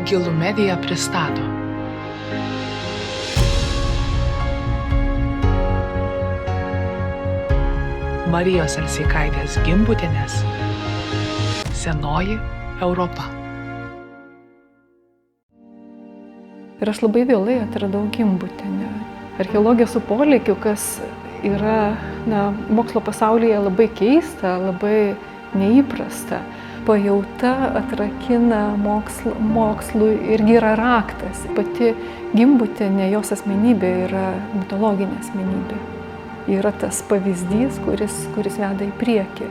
Gilų Media pristato. Marijos Elseikaitės Gimbutienės Senoji Europa. Ir aš labai vėlai atradau Gimbutienę. Archeologija su polėkiu, kas yra mokslo pasaulyje labai keista, labai neįprasta. Pajauta atrakina mokslui irgi yra raktas. Pati Gimbutienė, jos asmenybė yra mitologinė asmenybė. Yra tas pavyzdys, kuris veda į priekį.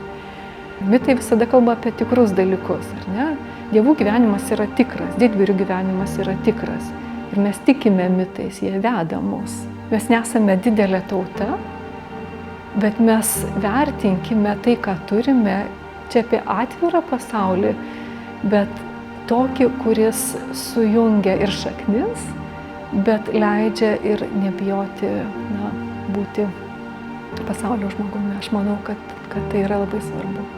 Mitai visada kalba apie tikrus dalykus, ar ne? Dievų gyvenimas yra tikras, didvyrių gyvenimas yra tikras. Ir mes tikime mitais, jie veda mus. Mes nesame didelė tauta, bet mes vertinkime tai, ką turime, čia apie atvirą pasaulį, bet tokį, kuris sujungia ir šaknis, bet leidžia ir nebijoti būti pasaulio žmogumi. Aš manau, kad tai yra labai svarbu.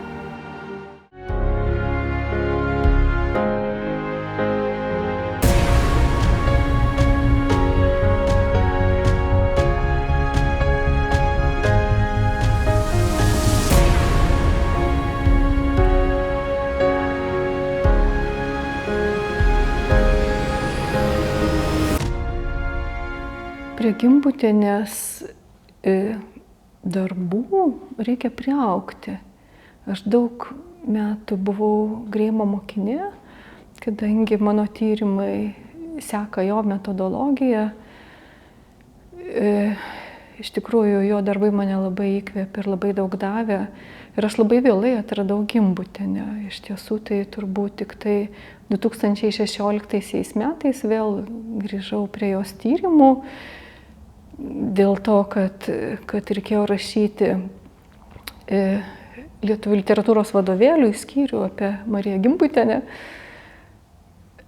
Prie Gimbutienės darbų reikia priaugti. Aš daug metų buvau Greimo mokinė, kadangi mano tyrimai seka jo metodologiją. Iš tikrųjų, jo darbai mane labai įkvėpė ir labai daug davė. Ir aš labai vėlai atradau Gimbutienę. Iš tiesų, tai turbūt tik tai 2016 metais vėl grįžau prie jos tyrimų. Dėl to, kad reikėjo rašyti lietuvių literatūros vadovėlių skyrių apie Mariją Gimbutienę.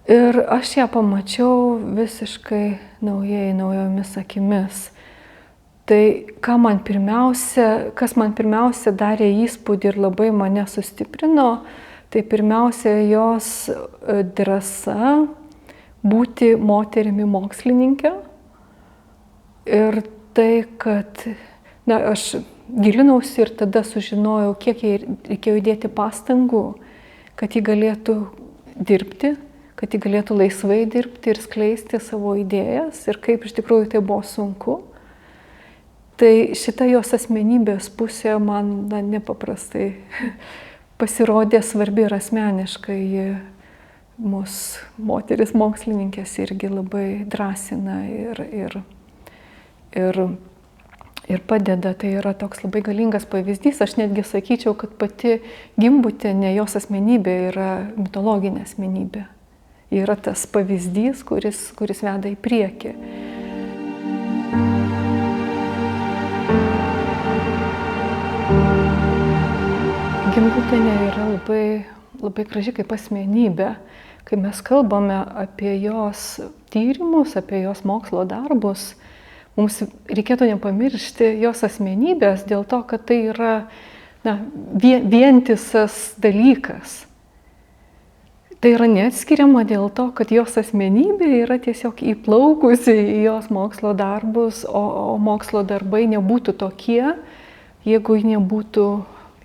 Ir aš ją pamačiau visiškai naujomis akimis. Tai kas man pirmiausia darė įspūdį ir labai mane sustiprino, tai pirmiausia jos drąsa būti moterimi mokslininkė. Ir tai, kad aš gilinausi ir tada sužinojau, kiek jai reikėjo įdėti pastangų, kad ji galėtų dirbti, kad ji galėtų laisvai dirbti ir skleisti savo idėjas ir kaip iš tikrųjų tai buvo sunku. Tai šita jos asmenybės pusė man nepaprastai pasirodė svarbi ir asmeniškai. Mus moteris mokslininkės irgi labai drąsina ir padeda. Tai yra toks labai galingas pavyzdys. Aš netgi sakyčiau, kad pati Gimbutienė, jos asmenybė yra mitologinė asmenybė. Yra tas pavyzdys, kuris veda į priekį. Gimbutienė yra labai graži kaip asmenybė. Kai mes kalbame apie jos tyrimus, apie jos mokslo darbus, mums reikėtų nepamiršti jos asmenybės dėl to, kad tai yra vientisas dalykas. Tai yra neatskiriama dėl to, kad jos asmenybė yra tiesiog įplaukusi į jos mokslo darbus, o mokslo darbai nebūtų tokie, jeigu nebūtų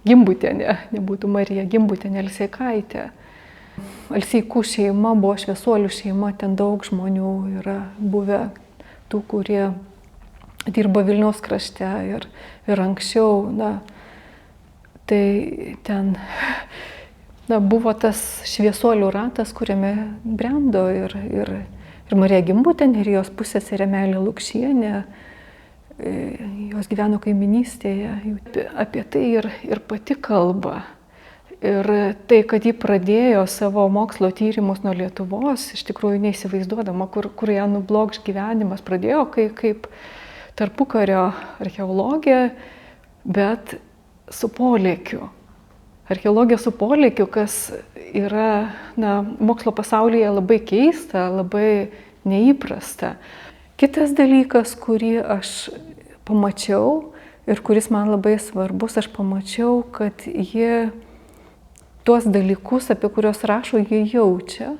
Gimbutienė, nebūtų Marija Gimbutienė Elseikaitė. Alseikų šeima buvo šviesuolių šeima, ten daug žmonių yra buvę tų, kurie dirbo Vilniaus krašte ir anksčiau. Tai ten buvo tas šviesuolių ratas, kuriame brendo ir Marija Gimbutienė ir jos pusseserė Meilė Lukšienė. Jos gyveno kaiminystėje. Apie tai ir pati kalba. Ir tai, kad ji pradėjo savo mokslo tyrimus nuo Lietuvos, iš tikrųjų neįsivaizduodama, kur ją nublokš gyvenimas, pradėjo kaip tarpukario archeologija, bet su polėkiu. Archeologija su polėkiu, kas yra mokslo pasaulyje labai keista, labai neįprasta. Kitas dalykas, kurį aš pamačiau ir kuris man labai svarbus, aš pamačiau, kad ji tuos dalykus, apie kuriuos rašo, jie jaučia.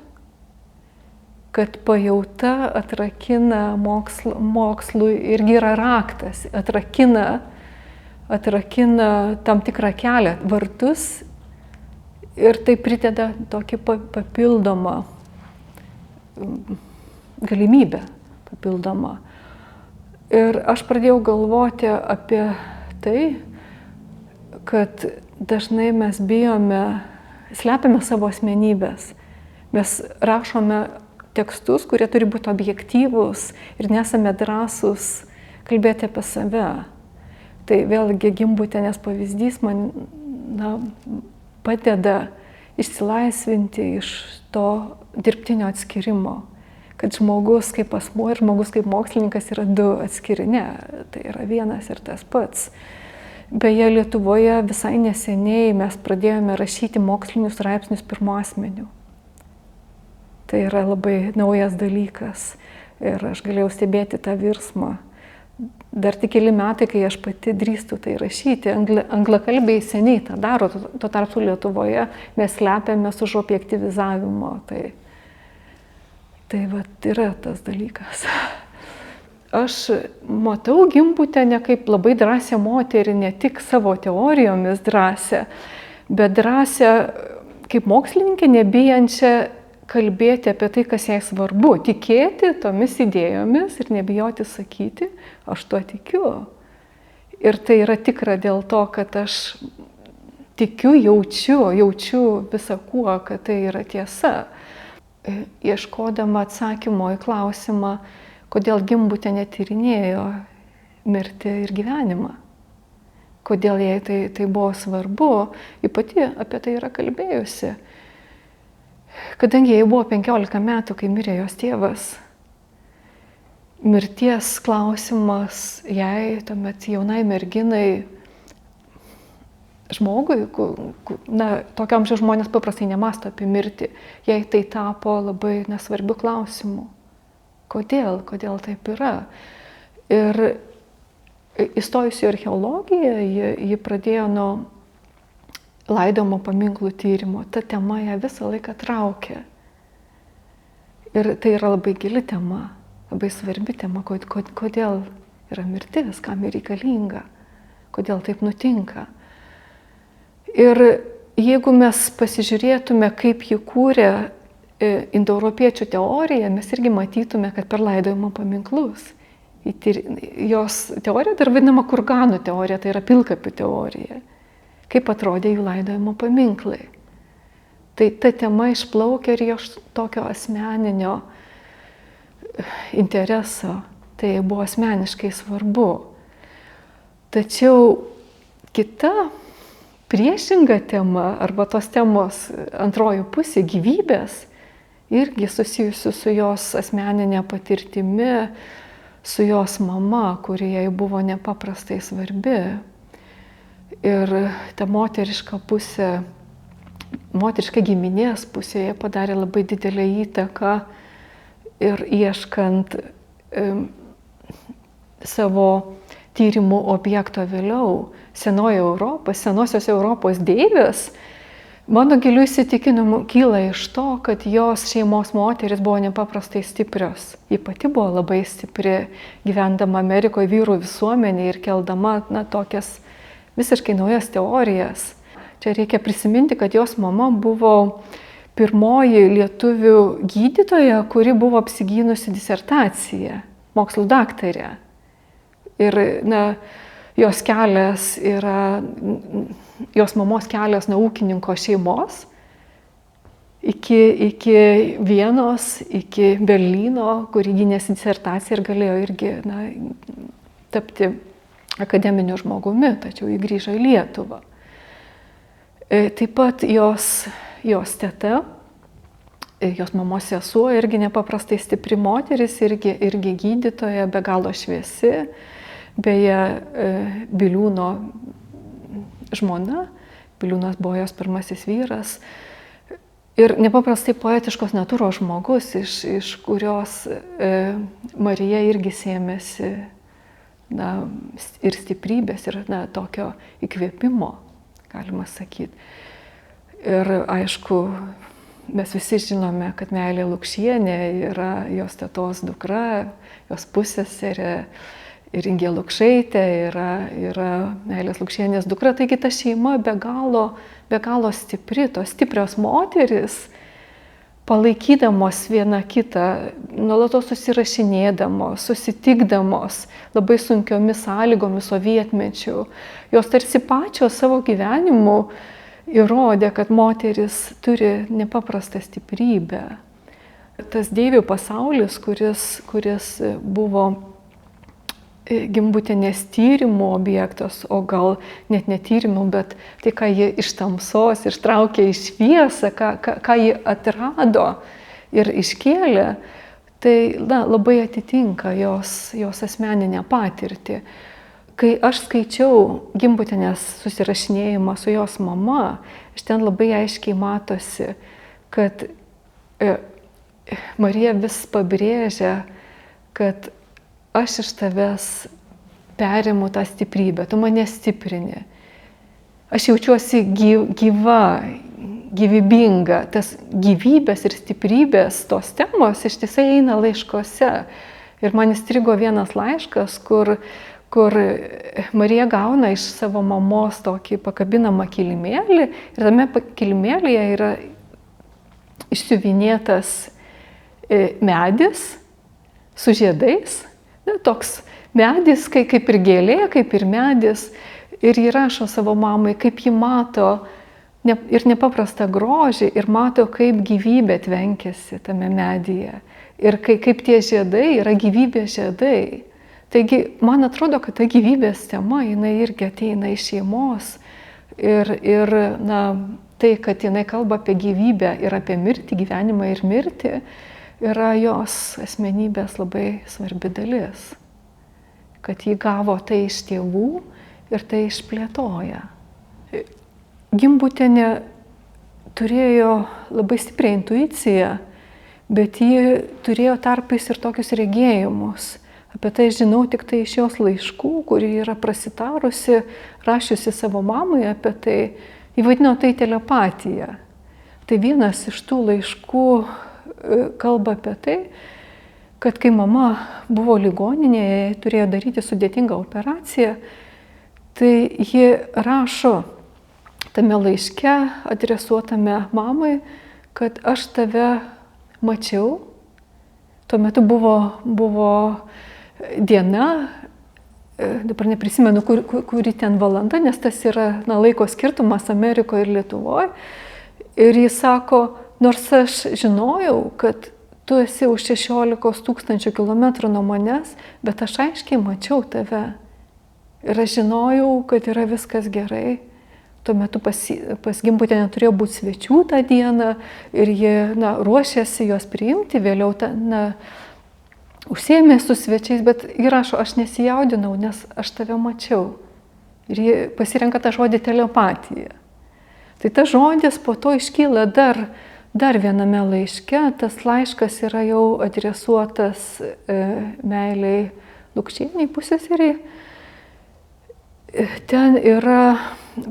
kad pajauta atrakina mokslui irgi yra raktas, atrakina tam tikrą kelią, vartus ir tai prideda tokį papildomą galimybę, papildomą. Ir aš pradėjau galvoti apie tai, kad dažnai mes bijome, slepiame savo asmenybės. Mes rašome tekstus, kurie turi būti objektyvūs ir nesame drąsūs kalbėti apie save. Tai vėlgi Gimbutienės pavyzdys man padeda išsilaisvinti iš to dirbtinio atskirimo. Kad žmogus kaip asmuo ir žmogus kaip mokslininkas yra du atskiri. Ne, tai yra vienas ir tas pats. Beje, Lietuvoje visai neseniai mes pradėjome rašyti mokslinius straipsnius pirmu asmeniu. Tai yra labai naujas dalykas ir aš galėjau stebėti tą virsmą. Dar tik keli metai, kai aš pati drįstu tai rašyti, anglakalbiai seniai tą daro, tuo tarpu Lietuvoje mes slepiamės už objektyvizavimo. Tai vat yra tas dalykas. Aš matau Gimbutienę kaip labai drąsią moterį, ne tik savo teorijomis drąsią, bet drąsią kaip mokslininkę, nebijančią kalbėti apie tai, kas jai svarbu, tikėti tomis idėjomis ir nebijoti sakyti, aš tuo tikiu. Ir tai yra tikra dėl to, kad aš tikiu, jaučiu visą kuo, kad tai yra tiesa. Ieškodama atsakymo į klausimą, kodėl Gimbutienė tyrinėjo mirtį ir gyvenimą. Kodėl jai tai buvo svarbu, ji pati apie tai yra kalbėjusi. Kadangi jai buvo 15 metų, kai mirė jos tėvas, mirties klausimas jai, tuomet jaunai merginai, žmogui, tokio amžiaus žmonės paprastai nemąsto apie mirtį, jai tai tapo labai nesvarbiu klausimu. Kodėl taip yra? Ir įstojusi į archeologiją, ji pradėjo nuo laidojimo paminklų tyrimo. Ta tema ją visą laiką traukė. Ir tai yra labai gili tema, labai svarbi tema, kodėl yra mirtis, kam ji reikalinga, kodėl taip nutinka. Ir jeigu mes pasižiūrėtume, kaip ji kūrė indoeuropiečių teoriją, mes irgi matytume, kad per laidojimo paminklus. Jos teorija dar vadinama kurganų teorija, tai yra pilkapių teorija. Kaip atrodė jų laidojimo paminklai. Tai ta tema išplaukia ir jos tokio asmeninio intereso, tai buvo asmeniškai svarbu. Tačiau kita priešinga tema, arba tos temos antroji pusė, gyvybės, irgi susijusi su jos asmeninė patirtimi, su jos mama, kuri jai buvo nepaprastai svarbi. Ir ta moteriška pusė, moteriška giminės pusėje padarė labai didelę įtaką ir ieškant savo tyrimų objekto vėliau, senosios Europos deivės, mano giliu įsitikinimu kyla iš to, kad jos šeimos moteris buvo nepaprastai stiprios. Ji pati buvo labai stipri, gyvendama Amerikoje vyrų visuomenėje ir keldama tokias visiškai naujas teorijas. Čia reikia prisiminti, kad jos mama buvo pirmoji lietuvių gydytoja, kuri buvo apsigynusi disertaciją, mokslų daktarė. Ir jos kelias yra, jos mamos kelias nuo ūkininko šeimos iki Vienos, iki Berlyno, kur gynėsi disertaciją ir galėjo irgi tapti akademiniu žmogumi, tačiau jį grįžo į Lietuvą. Taip pat jos teta, jos mamos sesuo irgi nepaprastai stipri moteris, irgi gydytoja, be galo šviesi. Beje, Biliūno žmona, Biliūnas buvo jos pirmasis vyras. Ir nepaprastai poetiškos natūros žmogus, iš kurios Marija irgi sėmėsi ir stiprybės, ir tokio įkvėpimo, galima sakyti. Ir aišku, mes visi žinome, kad Meilė Lukšienė yra jos tetos dukra, jos pusseserė ir Ingė Lukšaitė yra Meilės Lukšienės dukra. Taigi ta šeima be galo stipri, tos stiprios moteris, palaikydamos viena kitą, nuolatos susirašinėdamos, susitikdamos labai sunkiomis sąlygomis sovietmečiu. Jos tarsi pačios savo gyvenimu įrodė, kad moteris turi nepaprastą stiprybę. Tas deivių pasaulis, kuris buvo Gimbutienės tyrimų objektas, o gal net ne tyrimų, bet tai, ką ji iš tamsos ištraukė į šviesą, ką ji atrado ir iškėlė, tai labai atitinka jos asmeninę patirtį. Kai aš skaičiau Gimbutienės susirašinėjimą su jos mama, iš ten labai aiškiai matosi, kad Marija vis pabrėžia, kad aš iš tavęs perimu tą stiprybę, tu mane stiprini. Aš jaučiuosi gyva, gyvybinga. Tas gyvybės ir stiprybės tos temos ištisai eina laiškuose. Ir man įstrigo vienas laiškas, kur Marija gauna iš savo mamos tokį pakabinamą kilimėlį ir tame kilimėlyje yra išsiuvinėtas medis su žiedais. Toks medis, kaip ir gėlė, kaip ir medis. Ir ji rašo savo mamai, kaip ji mato ir nepaprastą grožį, ir mato, kaip gyvybė tvenkėsi tame medyje. Ir kaip tie žiedai yra gyvybės žiedai. Taigi, man atrodo, kad ta gyvybės tema, jinai irgi ateina iš šeimos. Ir tai, kad jinai kalba apie gyvybę ir apie mirtį, gyvenimą ir mirtį, yra jos asmenybės labai svarbi dalis. Kad ji gavo tai iš tėvų ir tai išplėtoja. Gimbutienė turėjo labai stiprią intuiciją, bet ji turėjo tarpais ir tokius regėjimus. Apie tai žinau tik tai iš jos laiškų, kuri yra prasitarusi, rašiusi savo mamai apie tai. Ji vadino tai telepatija. Tai vienas iš tų laiškų kalba apie tai, kad kai mama buvo ligoninėje, jai turėjo daryti sudėtingą operaciją, tai ji rašo tame laiške, adresuotame mamai, kad aš tave mačiau. Tuo metu buvo diena, dabar neprisimenu, kuri ten valanda, nes tas yra laiko skirtumas Amerikoje ir Lietuvoje. Ir jis sako, nors aš žinojau, kad tu esi už 16 000 kilometrų nuo manęs, bet aš aiškiai mačiau tave. Ir aš žinojau, kad yra viskas gerai. Tuo metu pas Gimbutienę turėjo būti svečių tą dieną ir ji ruošėsi juos priimti, vėliau užsiėmė su svečiais, bet ji rašo, aš nesijaudinau, nes aš tave mačiau. Ir ji pasirenka tą žodį telepatija. Tai tas žodis po to iškyla dar viename laiške. Tas laiškas yra jau adresuotas Meilei Lukšienei, pusseseriai. Ten yra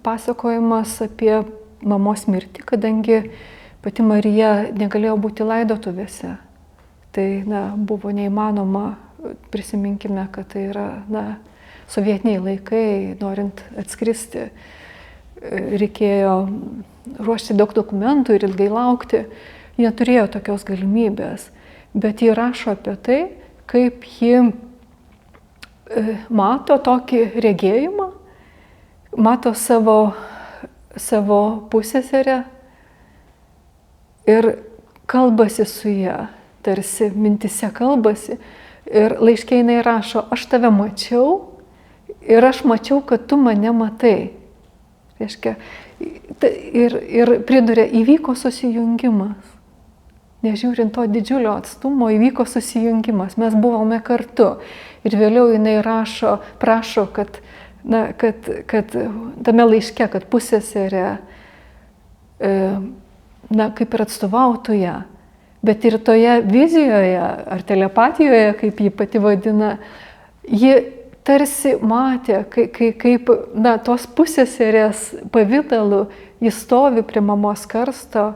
pasakojimas apie mamos mirtį, kadangi pati Marija negalėjo būti laidotuvėse. Tai buvo neįmanoma, prisiminkime, kad tai yra sovietiniai laikai, norint atskristi. Reikėjo ruošti daug dokumentų ir ilgai laukti. Ji neturėjo tokios galimybės, bet ji rašo apie tai, kaip ji mato tokį regėjimą, mato savo pusseserę ir kalbasi su ja, tarsi mintise kalbasi. Ir laiške jinai rašo, aš tave mačiau ir aš mačiau, kad tu mane matai. Reiškia, ir priduria, įvyko susijungimas. Nežiūrint to didžiulio atstumo, įvyko susijungimas. Mes buvome kartu. Ir vėliau jinai prašo, kad tame laiške, kad pusseserė, kaip ir atstovautų ją. Bet ir toje vizijoje, ar telepatijoje, kaip ji pati vadina, ji tarsi matė, kaip tos pusseserės pavidalu jis stovi prie mamos karsto,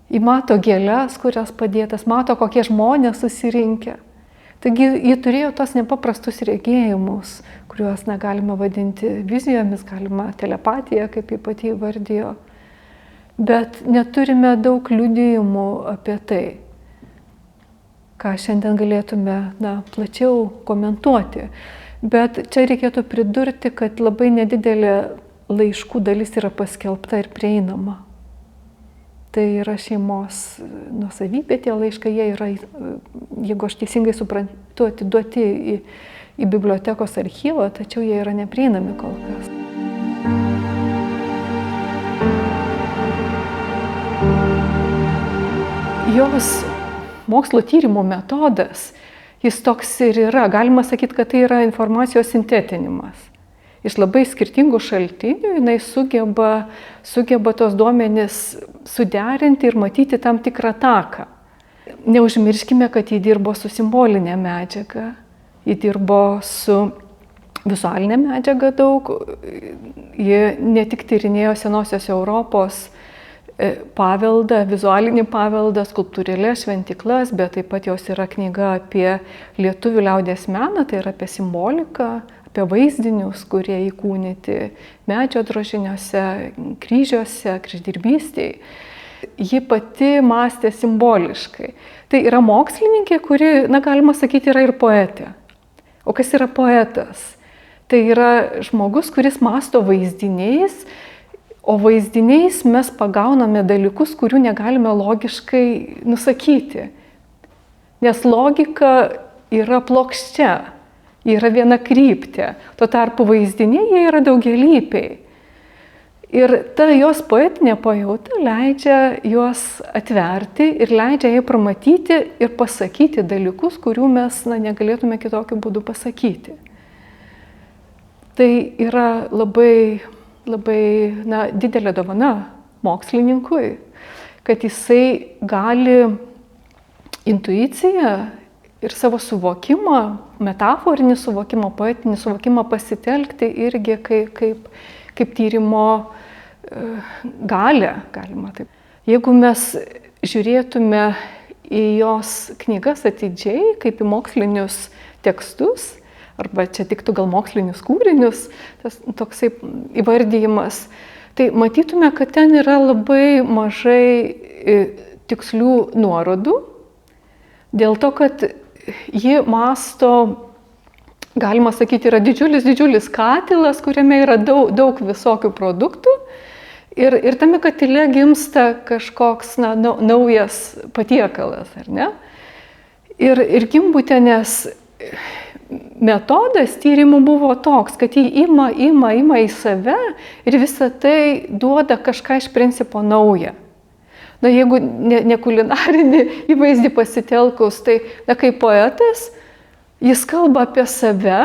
Ji mato gėles, kurias padėtas, mato, kokie žmonės susirinkę. Taigi ji turėjo tos nepaprastus regėjimus, kuriuos negalime vadinti vizijomis, galima telepatija, kaip ji pati įvardijo. Bet neturime daug liudijimų apie tai, ką šiandien galėtume plačiau komentuoti. Bet čia reikėtų pridurti, kad labai nedidelė laiškų dalis yra paskelbta ir prieinama. Tai yra šeimos nuosavybė, tie laiškai, jie yra, jeigu aš teisingai suprantu, atiduoti į bibliotekos archyvą, tačiau jie yra neprieinami kol kas. Jos mokslo tyrimo metodas, jis toks ir yra, galima sakyti, kad tai yra informacijos sintetinimas. Iš labai skirtingų šaltinių jinai sugeba tos duomenis suderinti ir matyti tam tikrą taką. Neužmirškime, kad ji dirbo su simbolinė medžiaga, ji dirbo su vizualinė medžiaga daug, ji ne tik tyrinėjo senosios Europos paveldą, vizualinį paveldą, skulptūrėlės, šventiklas, bet taip pat jos yra knyga apie lietuvių liaudies meną, tai yra apie simboliką, apie vaizdinius, kurie įkūnyti medžio drožiniuose, kryžiuose, kryždirbystėje. Ji pati mąstė simboliškai. Tai yra mokslininkė, kuri, galima sakyti, yra ir poetė. O kas yra poetas? Tai yra žmogus, kuris mąsto vaizdiniais, o vaizdiniais mes pagauname dalykus, kurių negalime logiškai nusakyti. Nes logika yra plokščia. Yra viena kryptė, tuo tarpu vaizdiniai jie yra daugialypiai. Ir ta jos poetinė pajauta leidžia juos atverti ir leidžia jai pramatyti ir pasakyti dalykus, kurių mes negalėtume kitokiu būdu pasakyti. Tai yra labai didelė dovana mokslininkui, kad jisai gali intuiciją ir savo suvokimą, metaforinį suvokimą, poetinį suvokimą pasitelkti irgi kaip tyrimo galę, galima taip. Jeigu mes žiūrėtume į jos knygas atidžiai, kaip į mokslinius tekstus, arba čia tiktų gal mokslinius kūrinius, tas toksai įvardyjimas, tai matytume, kad ten yra labai mažai tikslių nuorodų, dėl to, kad ji mąsto, galima sakyti, yra didžiulis katilas, kuriame yra daug visokių produktų ir tame katile gimsta kažkoks naujas patiekalas, ar ne? Ir Gimbutienės metodas tyrimų buvo toks, kad jį ima į save ir visą tai duoda kažką iš principo naują. Jeigu ne kulinarinį įvaizdį pasitelkus, tai kaip poetas, jis kalba apie save,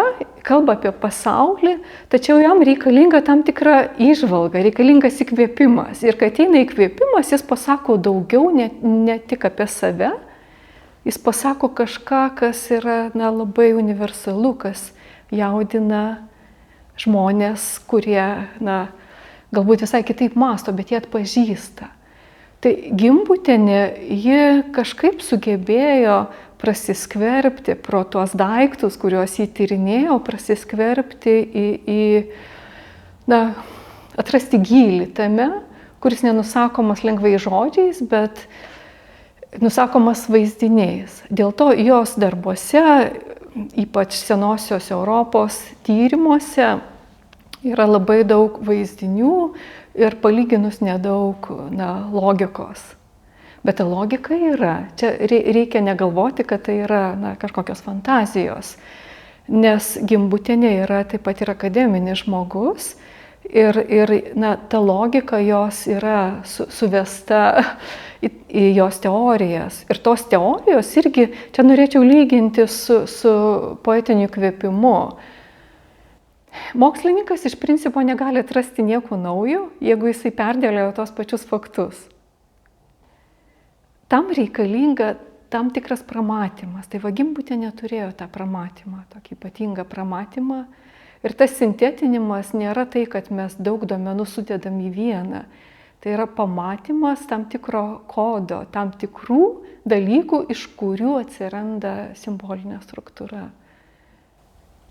kalba apie pasaulį, tačiau jam reikalinga tam tikra įžvalga, reikalingas įkvėpimas. Ir kai ateina įkvėpimas, jis pasako daugiau, ne tik apie save, jis pasako kažką, kas yra labai universalu, kas jaudina žmonės, kurie galbūt visai kitaip mąsto, bet jie atpažįsta. Tai Gimbutienė, ji kažkaip sugebėjo prasiskverbti pro tuos daiktus, kuriuos jį tyrinėjo, prasiskverbti atrasti gylį tame, kuris nenusakomas lengvai žodžiais, bet nusakomas vaizdiniais. Dėl to jos darbuose, ypač senosios Europos tyrimuose, yra labai daug vaizdinių ir palyginus nedaug logikos. Bet ta logika yra. Čia reikia negalvoti, kad tai yra kažkokios fantazijos. Nes Gimbutienė yra taip pat ir akademinis žmogus ir ta logika jos yra suvesta į jos teorijas. Ir tos teorijos irgi, čia norėčiau lyginti su poetiniu kvėpimu. Mokslininkas iš principo negali atrasti nieko naujo, jeigu jisai perdėliojo tos pačius faktus. Tam reikalinga tam tikras pramatymas. Tai Gimbutienė turėjo tą pramatymą, tokį ypatingą pramatymą. Ir tas sintetinimas nėra tai, kad mes daug duomenų sudedam į vieną. Tai yra pamatymas tam tikro kodo, tam tikrų dalykų, iš kurių atsiranda simbolinė struktūra.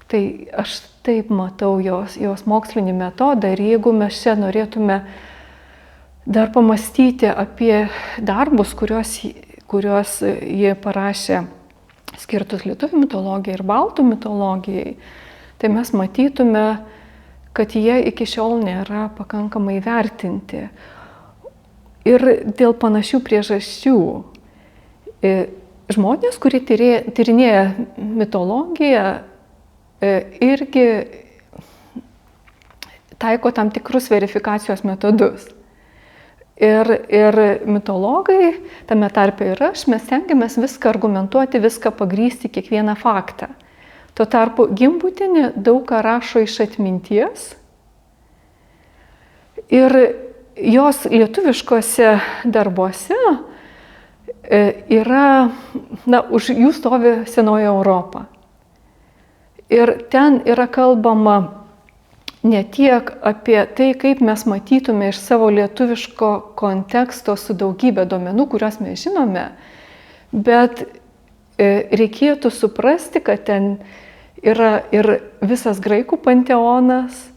Tai aš taip matau jos mokslinį metodą, ir jeigu mes čia norėtume dar pamastyti apie darbus, kuriuos jie parašė skirtus lietuvių mitologijai ir baltų mitologijai, tai mes matytume, kad jie iki šiol nėra pakankamai vertinti. Ir dėl panašių priežasčių. Žmonės, kurie tyrinėja mitologiją, irgi taiko tam tikrus verifikacijos metodus. Ir mitologai, tame tarpe ir aš, mes stengiamės viską argumentuoti, viską pagrysti, kiekvieną faktą. Tuo tarpu Gimbutienė daug ką rašo iš atminties. Ir jos lietuviškose darbuose yra, už jų stovi senoji Europa. Ir ten yra kalbama ne tiek apie tai, kaip mes matytume iš savo lietuviško konteksto su daugybė duomenų, kuriuos mes žinome, bet reikėtų suprasti, kad ten yra ir visas graikų panteonas,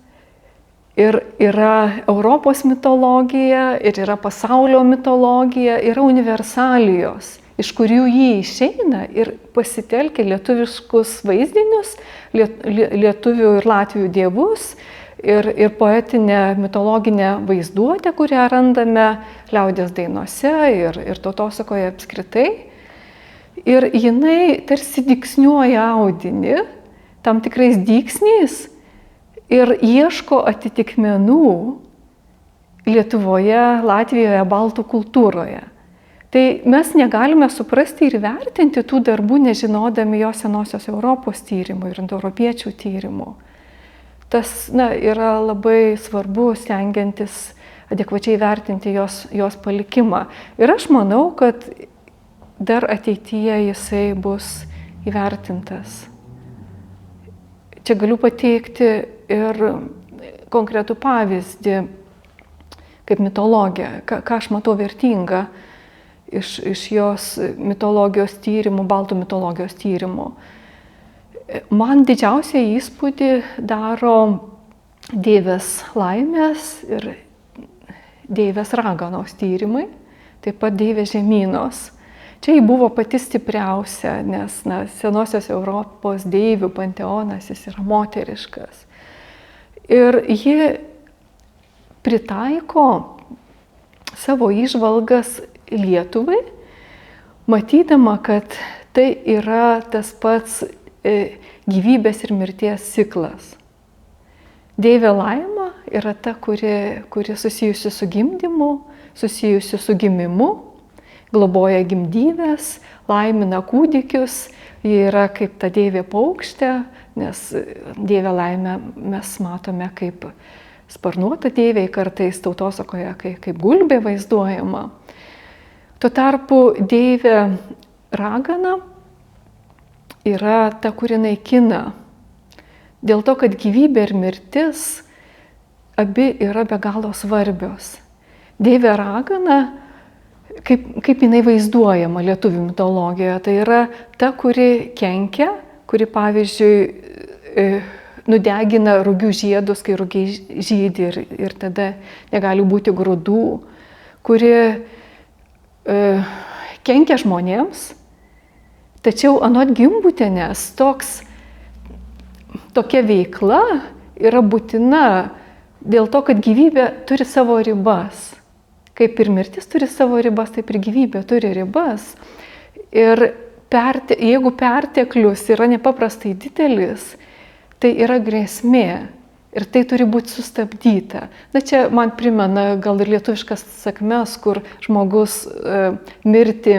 ir yra Europos mitologija, ir yra pasaulio mitologija, yra universalijos, iš kurių jį išeina ir pasitelkia lietuviškus vaizdinius, lietuvių ir latvių dievus, ir poetinę mitologinę vaizduotę, kurią randame liaudies dainose ir tautosakoje apskritai. Ir jinai tarsi dygsniuoja audinį tam tikrais dygsniais ir ieško atitikmenų Lietuvoje, Latvijoje, baltų kultūroje. Tai mes negalime suprasti ir vertinti tų darbų, nežinodami jo senosios Europos tyrimų ir indoeuropiečių tyrimų. Tas yra labai svarbu, stengiantis adekvačiai vertinti jos palikimą. Ir aš manau, kad dar ateityje jisai bus įvertintas. Čia galiu pateikti ir konkretų pavyzdį, kaip mitologija, ką aš matau vertinga iš jos mitologijos tyrimų, baltų mitologijos tyrimų. Man didžiausią įspūdį daro deivės Laimės ir deivės Raganos tyrimai, taip pat deivės Žemynos. Čia ji buvo pati stipriausia, nes senosios Europos deivių panteonas jis yra moteriškas. Ir ji pritaiko savo įžvalgas Lietuvai, matydama, kad tai yra tas pats gyvybės ir mirties ciklas. Deivė Laima yra ta, kuri susijusi su gimdymu, susijusi su gimimu, globoja gimdyves, laimina kūdikius, ji yra kaip ta deivė paukštė, nes deivė Laimę mes matome kaip sparnuota deivė, kartais tautosakoje kaip gulbė vaizduojama. Tuo tarpu deivė Ragana yra ta, kuri naikina. Dėl to, kad gyvybė ir mirtis abi yra be galo svarbios. Deivė Ragana, kaip jinai vaizduojama lietuvių mitologijoje, tai yra ta, kuri kenkia, kuri pavyzdžiui nudegina rugių žiedus, kai rugiai žydi ir tada negali būti grūdų, kuri kenkia žmonėms. Tačiau anot Gimbutienės tokia veikla yra būtina dėl to, kad gyvybė turi savo ribas. Kaip ir mirtis turi savo ribas, taip ir gyvybė turi ribas. Ir jeigu perteklius yra nepaprastai didelis, tai yra grėsmė ir tai turi būti sustabdyta. Čia man primena gal ir lietuviškas sakmes, kur žmogus mirtį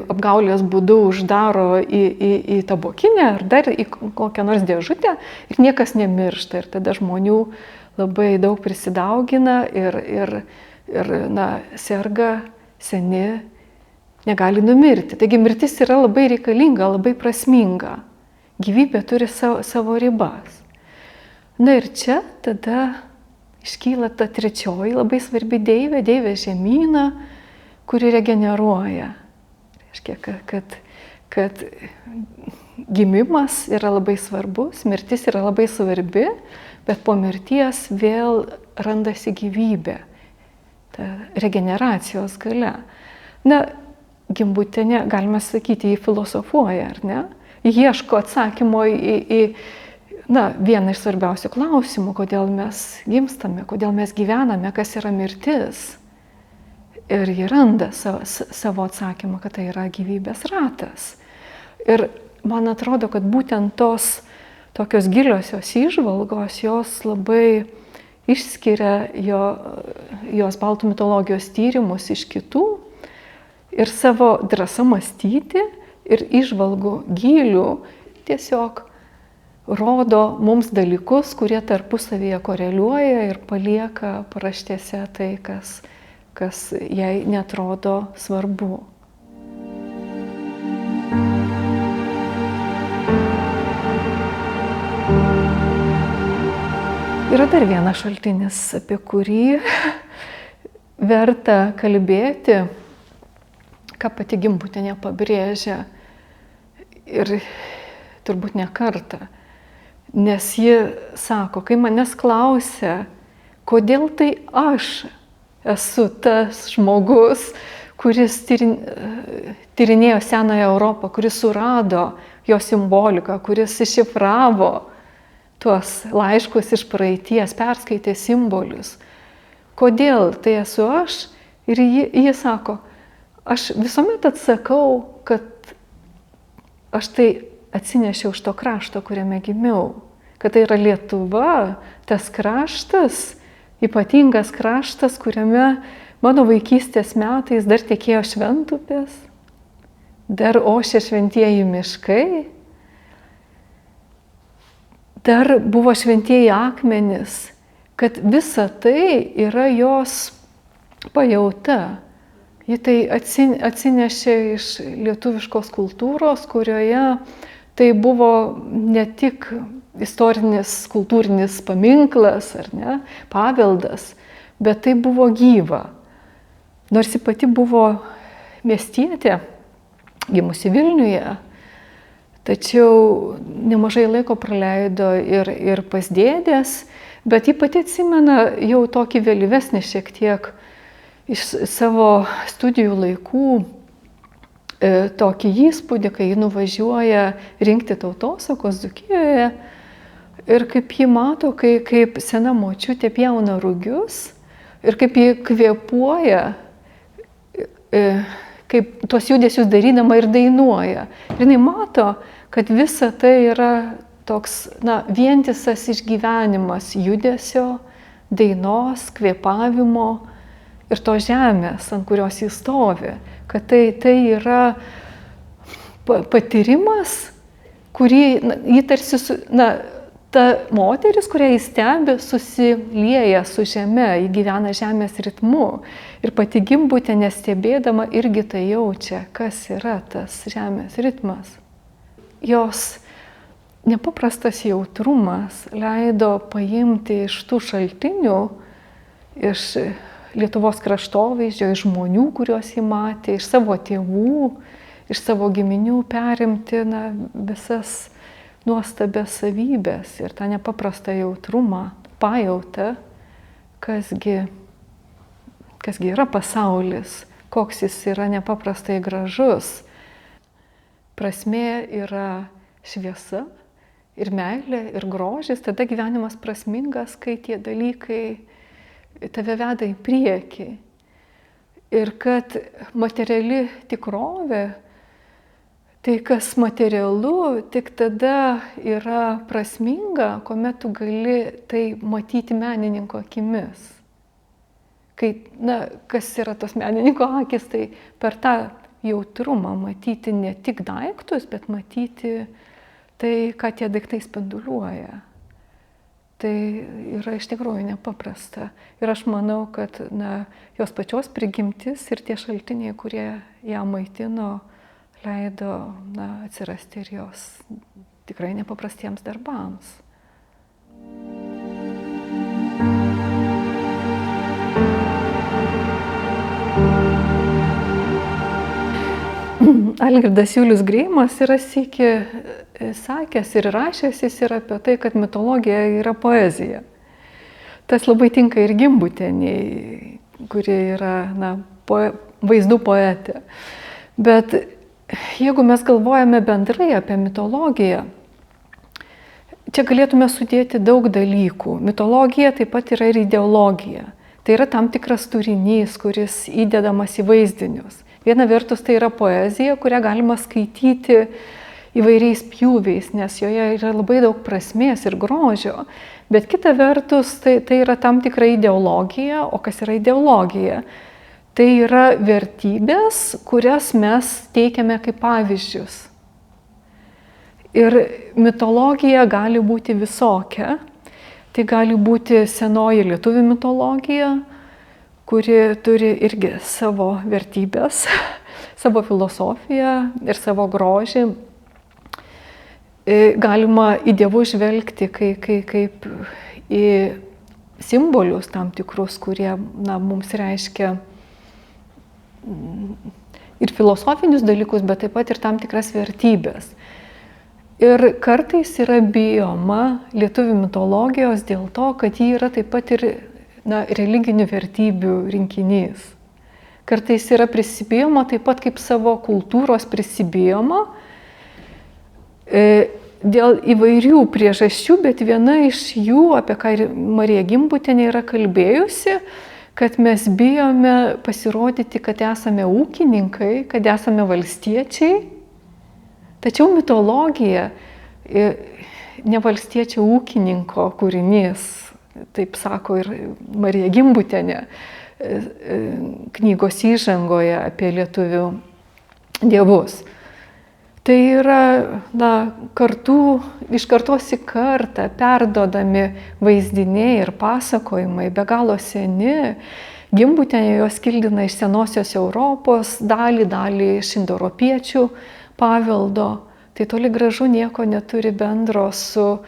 apgaulės būdu uždaro į tabokinę ar dar į kokią nors dėžutę ir niekas nemiršta. Ir tada žmonių labai daug prisidaugina ir serga, seni, negali numirti. Taigi mirtis yra labai reikalinga, labai prasminga. Gyvybė turi savo ribas. Ir čia tada iškyla ta trečioji labai svarbi deivė žemyna, kuri regeneruoja. Reiškia, kad gimimas yra labai svarbus, mirtis yra labai svarbi, bet po mirties vėl randasi gyvybė, ta regeneracijos galia. Na, Gimbutienė, galime sakyti, jį filosofuoja, ar ne? Ieško atsakymo į vieną iš svarbiausių klausimų, kodėl mes gimstame, kodėl mes gyvename, kas yra mirtis. Ir ji randa savo atsakymą, kad tai yra gyvybės ratas. Ir man atrodo, kad būtent tos tokios giliosios įžvalgos, jos labai išskiria jos baltų mitologijos tyrimus iš kitų ir savo drąsą mąstyti ir įžvalgų gilių tiesiog rodo mums dalykus, kurie tarpusavyje koreliuoja ir palieka paraštėse tai, kas jai netrodo svarbu. Yra dar vienas šaltinis, apie kurį verta kalbėti, ką pati Gimbutienė pabrėžia ir turbūt ne kartą. Nes ji sako, kai manęs klausia, kodėl tai aš esu tas žmogus, kuris tyrinėjo Senąją Europą, kuris surado jo simboliką, kuris iššifravo tuos laiškus iš praeities, perskaitė simbolius. Kodėl tai esu aš? Ir ji sako, aš visuomet atsakau, kad aš tai atsinešiau iš to krašto, kuriame gimiau. Kad tai yra Lietuva, tas kraštas, ypatingas kraštas, kuriame mano vaikystės metais dar tekėjo šventupės, dar ošė šventieji miškai, dar buvo šventieji akmenys, kad visa tai yra jos pajauta. Ji tai atsinešė iš lietuviškos kultūros, kurioje tai buvo ne tik istorinis, kultūrinis paminklas ar ne, paveldas, bet tai buvo gyva. Nors ji pati buvo miestietė, gimusi Vilniuje, tačiau nemažai laiko praleido ir pas dėdės, bet ji pati atsimena jau tokį vėlyvesnį šiek tiek iš savo studijų laikų tokį įspūdį, kai ji nuvažiuoja rinkti tautosakos Dzūkijoje ir kaip ji mato, kaip sena močiutė pjauna rugius ir kaip ji kvėpuoja, kaip tuos judesius darydama ir dainuoja. Ir jinai mato, kad visa tai yra toks vientisas išgyvenimas judesio, dainos, kvėpavimo ir to žemės, ant kurios jis stovi. Kad tai yra patyrimas, kurį jį tarsi, ta moteris, kurią jis stebi, susilieja su žeme, jį gyvena žemės ritmu. Ir pati Gimbutienė stebėdama irgi tai jaučia, kas yra tas žemės ritmas. Jos nepaprastas jautrumas leido paimti iš tų šaltinių, iš Lietuvos kraštovaizdžio, iš žmonių, kuriuos jį matė, iš savo tėvų, iš savo giminių perimti visas nuostabias savybės ir tą nepaprastą jautrumą, pajautą, kasgi yra pasaulis, koks jis yra nepaprastai gražus. Prasmė yra šviesa ir meilė ir grožis, tada gyvenimas prasmingas, kai tie dalykai tave veda į priekį. Ir kad materiali tikrovė, tai kas materialu, tik tada yra prasminga, kuomet tu gali tai matyti menininko akimis. Kai, kas yra tos menininko akis, tai per tą jautrumą matyti ne tik daiktus, bet matyti tai, ką tie daiktai spinduliuoja. Tai yra iš tikrųjų nepaprasta. Ir aš manau, kad jos pačios prigimtis ir tie šaltiniai, kurie ją maitino, leido atsirasti ir jos tikrai nepaprastiems darbams. Algirdas Julius Greimas yra sykį sakęs ir rašęs jis yra apie tai, kad mitologija yra poezija. Tas labai tinka ir Gimbutienei, kuri yra vaizdų poetė. Bet jeigu mes galvojame bendrai apie mitologiją, čia galėtume sudėti daug dalykų. Mitologija taip pat yra ir ideologija. Tai yra tam tikras turinys, kuris įdedamas į vaizdinius. Viena vertus tai yra poezija, kurią galima skaityti įvairiais pjūviais, nes joje yra labai daug prasmės ir grožio. Bet kita vertus tai yra tam tikra ideologija. O kas yra ideologija? Tai yra vertybės, kurias mes teikiame kaip pavyzdžius. Ir mitologija gali būti visokia. Tai gali būti senoji lietuvių mitologija, kuri turi irgi savo vertybės, savo filosofiją ir savo grožį. Galima į dievus žvelgti kaip į simbolius tam tikrus, kurie mums reiškia ir filosofinius dalykus, bet taip pat ir tam tikras vertybės. Ir kartais yra bijoma lietuvių mitologijos dėl to, kad ji yra taip pat ir religinių vertybių rinkinys. Kartais yra prisibijoma taip pat kaip savo kultūros prisibijoma dėl įvairių priežasčių, bet viena iš jų, apie ką Marija Gimbutienė yra kalbėjusi, kad mes bijome pasirodyti, kad esame ūkininkai, kad esame valstiečiai. Tačiau mitologija ne valstiečio ūkininko kūrinys, taip sako ir Marija Gimbutienė knygos įžangoje apie lietuvių dievus. Tai yra iš kartos į kartą perduodami vaizdiniai ir pasakojimai, be galo seni. Gimbutienė juos kildina iš senosios Europos, dalį iš indoeuropiečių paveldo. Tai toli gražu nieko neturi bendro su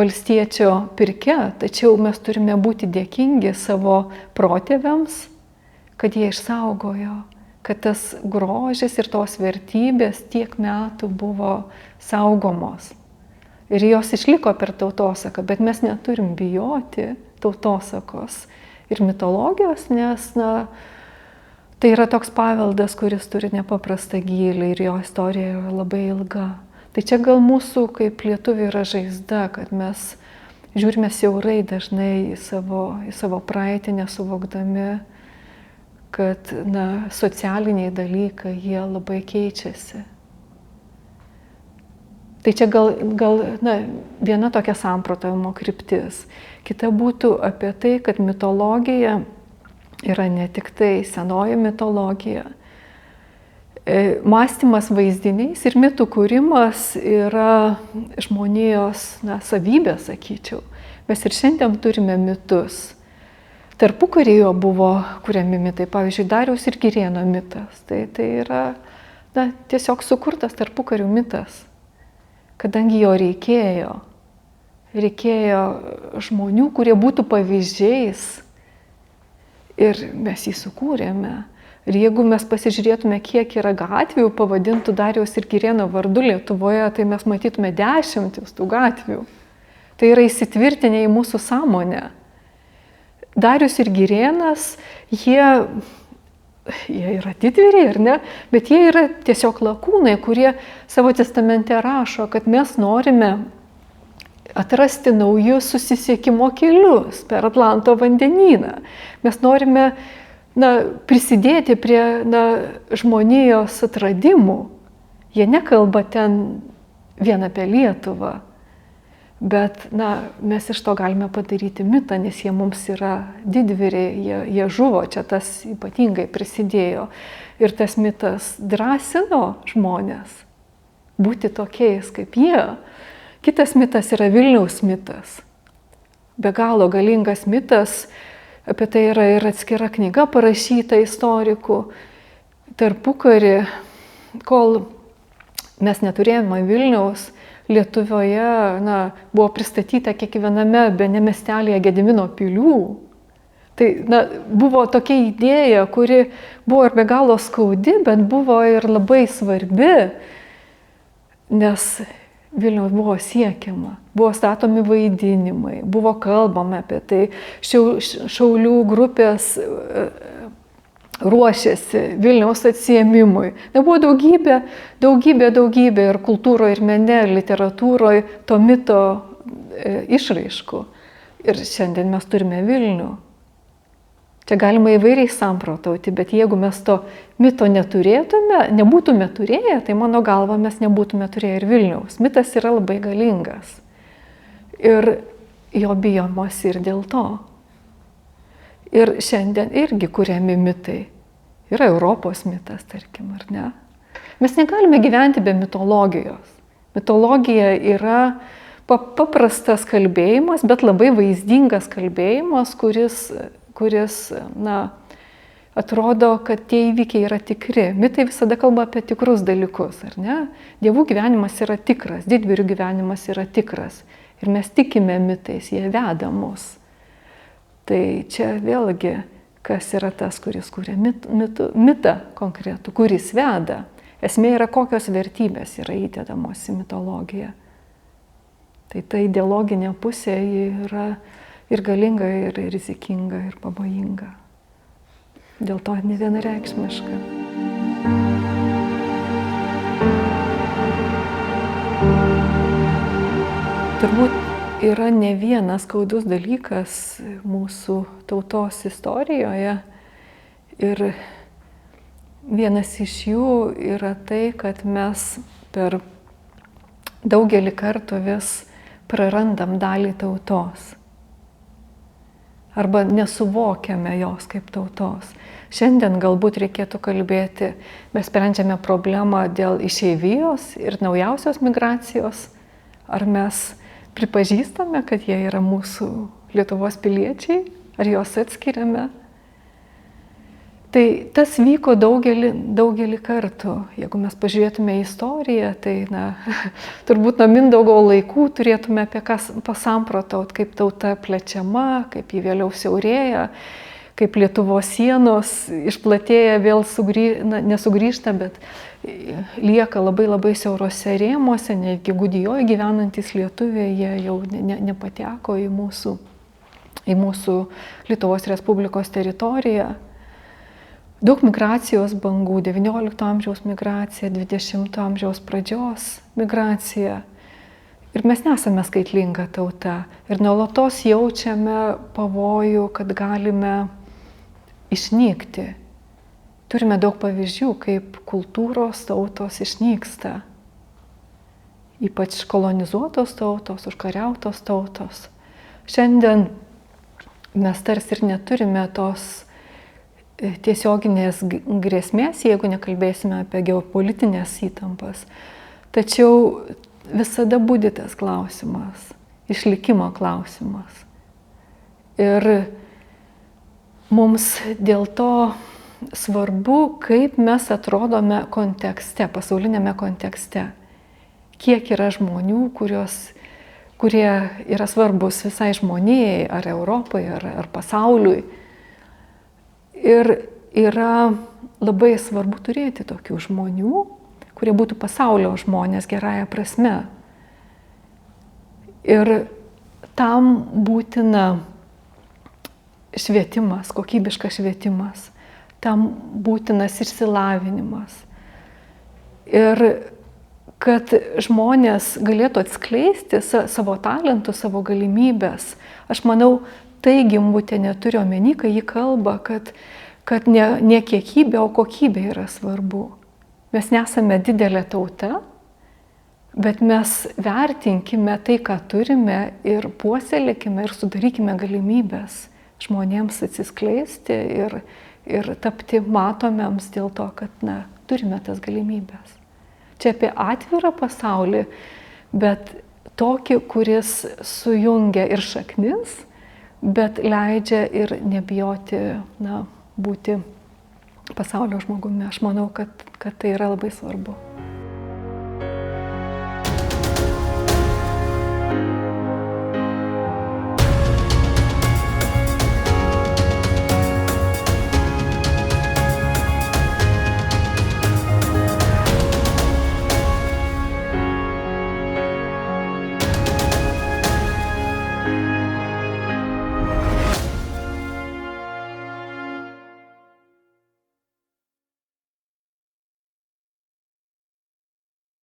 valstiečio pirke, tačiau mes turime būti dėkingi savo protėviams, kad jie išsaugojo, kad tas grožis ir tos vertybės tiek metų buvo saugomos. Ir jos išliko per tautosaką, bet mes neturim bijoti tautosakos ir mitologijos, nes tai yra toks paveldas, kuris turi nepaprastą gylį ir jo istorija yra labai ilga. Tai čia gal mūsų kaip lietuvių yra žaizda, kad mes žiūrime siaurai dažnai į savo praeitį, nesuvokdami, kad socialiniai dalykai jie labai keičiasi. Tai čia gal viena tokia samprotavimo kryptis. Kita būtų apie tai, kad mitologija yra ne tik tai senoji mitologija. Mąstymas vaizdiniais ir mitų kūrimas yra žmonijos savybė, sakyčiau. Mes ir šiandien turime mitus. Tarpukaryje buvo kuriami mitai, pavyzdžiui, Dariaus ir Girėno mitas. Tai yra tiesiog sukurtas tarpukarių mitas, kadangi jo reikėjo. Reikėjo žmonių, kurie būtų pavyzdžiais. Ir mes jį sukūrėme. Ir jeigu mes pasižiūrėtume, kiek yra gatvių pavadintų Dariaus ir Girėno vardu Lietuvoje, tai mes matytume dešimtis tų gatvių. Tai yra įsitvirtinę į mūsų sąmonę. Darius ir Girėnas, jie yra didvyriai, ar ne? Bet jie yra tiesiog lakūnai, kurie savo testamente rašo, kad mes norime atrasti naujus susisiekimo kelius per Atlanto vandenyną. Mes norime prisidėti prie žmonijos atradimų. Jie nekalba ten vien apie Lietuvą, bet mes iš to galime padaryti mitą, nes jie mums yra didvyriai, jie žuvo, čia tas ypatingai prisidėjo. Ir tas mitas drąsino žmonės būti tokiais kaip jie. Kitas mitas yra Vilniaus mitas. Be galo galingas mitas, apie tai yra ir atskira knyga parašyta istorikų. Tarpukarį, kol mes neturėjome Vilniaus, Lietuvoje buvo pristatyta kiekviename bene miestelėje Gedimino pilių. Tai buvo tokia idėja, kuri buvo ir be galo skaudi, bet buvo ir labai svarbi, nes Vilniaus buvo siekiama, buvo statomi vaidinimai, buvo kalbama apie tai, šaulių grupės ruošėsi Vilniaus atsiėmimui. Buvo daugybė ir kultūroje, ir mene, ir literatūroje to mito išraiškų. Ir šiandien mes turime Vilnių. Čia galima įvairiai samprotauti, bet jeigu mes to mito nebūtume turėję, tai mano galva mes nebūtume turėję ir Vilniaus. Mitas yra labai galingas. Ir jo bijomasi ir dėl to. Ir šiandien irgi kuriami mitai. Yra Europos mitas, tarkim, ar ne? Mes negalime gyventi be mitologijos. Mitologija yra paprastas kalbėjimas, bet labai vaizdingas kalbėjimas, kuris atrodo, kad tie įvykiai yra tikri. Mitai visada kalba apie tikrus dalykus, ar ne? Dievų gyvenimas yra tikras, didvyrių gyvenimas yra tikras. Ir mes tikime mitais, jie veda mus. Tai čia vėlgi, kas yra tas, kuris kūrė mitą konkretų, kuris veda. Esmė yra, kokios vertybės yra įdedamos į mitologiją. Tai ta ideologinė pusė yra ir galinga, ir rizikinga, ir pavojinga. Dėl to nevienareikšmiška. Turbūt yra ne vienas skaudus dalykas mūsų tautos istorijoje. Ir vienas iš jų yra tai, kad mes per daugelį kartų vis prarandam dalį tautos. Arba nesuvokiame jos kaip tautos. Šiandien galbūt reikėtų kalbėti, mes sprendžiame problemą dėl išeivijos ir naujausios migracijos. Ar mes pripažįstame, kad jie yra mūsų Lietuvos piliečiai, ar juos atskiriame? Tai tas vyko daugelį kartų. Jeigu mes pažiūrėtume į istoriją, tai turbūt nuo Mindaugo laikų turėtume apie ką pasamprotaut, kaip tauta plečiama, kaip jį vėliau siaurėja, kaip Lietuvos sienos išplatėja, vėl nesugrįžta, bet lieka labai siaurose rėmuose, netgi Gudijoje gyvenantys lietuviai, jie jau nepateko į mūsų Lietuvos Respublikos teritoriją. Daug migracijos bangų, XIX amžiaus migracija, XX amžiaus pradžios migracija. Ir mes nesame skaitlinga tauta. Ir nuolatos jaučiame pavojų, kad galime išnykti. Turime daug pavyzdžių, kaip kultūros tautos išnyksta. Ypač kolonizuotos tautos, užkariautos tautos. Šiandien mes tarsi ir neturime tos tiesioginės grėsmės, jeigu nekalbėsime apie geopolitinės įtampas. Tačiau visada budi tas klausimas, išlikimo klausimas. Ir mums dėl to svarbu, kaip mes atrodome kontekste, pasaulinėme kontekste. Kiek yra žmonių, kurie yra svarbus visai žmonijai, ar Europai, ar pasauliui. Ir yra labai svarbu turėti tokių žmonių, kurie būtų pasaulio žmonės gerąja prasme. Ir tam būtina švietimas, kokybiškas švietimas, tam būtinas išsilavinimas. Ir kad žmonės galėtų atskleisti savo talentus, savo galimybės. Aš manau, tai Gimbutienė turi omeny, kai ji kalba, kad ne kiekybė, o kokybė yra svarbu. Mes nesame didelė tauta, bet mes vertinkime tai, ką turime ir puoselėkime ir sudarykime galimybės žmonėms atsiskleisti ir tapti matomiams dėl to, kad turime tas galimybės. Čia apie atvirą pasaulį, bet tokį, kuris sujungia ir šaknis, bet leidžia ir nebijoti būti pasaulio žmogumi. Aš manau, kad tai yra labai svarbu.